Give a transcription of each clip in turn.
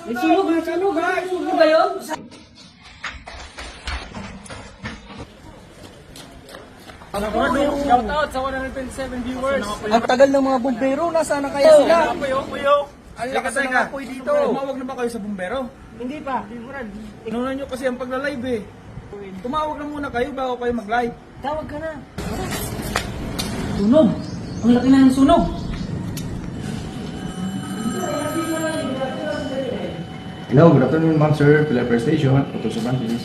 May sunog ha? Sunog ba yun? Shout out sa 127 viewers. Ang tagal ng mga bumbero, nasaan na kaya sila? Puyo. Ang lakas ng apoy dito. Tumawag na ba kayo sa bumbero? Hindi pa. Brad. Inunan nyo kasi ang pagla-live eh. Tumawag na muna kayo bago kayo mag-live. Tawag ka na. Sunog. Ang laki na ng sunog. Hello, good afternoon ma'am sir, Pilar Fire Station, Puto Subantis.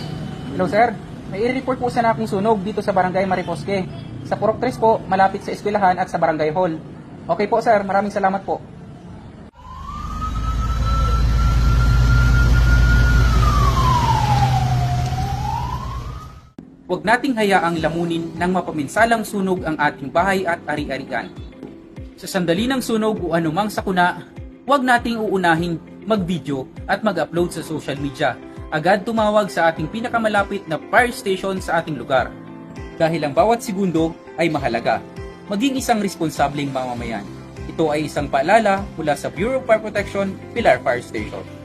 Hello sir, may i-report po sana akong sunog dito sa Barangay Mariposque. Sa Purok 3 po, malapit sa eskwelahan at sa Barangay Hall. Okay po sir, maraming salamat po. Huwag nating hayaang lamunin ng mapaminsalang sunog ang ating bahay at ari-arian. Sa sandali ng sunog o anumang sakuna, huwag nating uunahin mag-video at mag-upload sa social media. Agad tumawag sa ating pinakamalapit na fire station sa ating lugar. Dahil ang bawat segundo ay mahalaga. Maging isang responsableng mamamayan. Ito ay isang paalala mula sa Bureau of Fire Protection, Pilar Fire Station.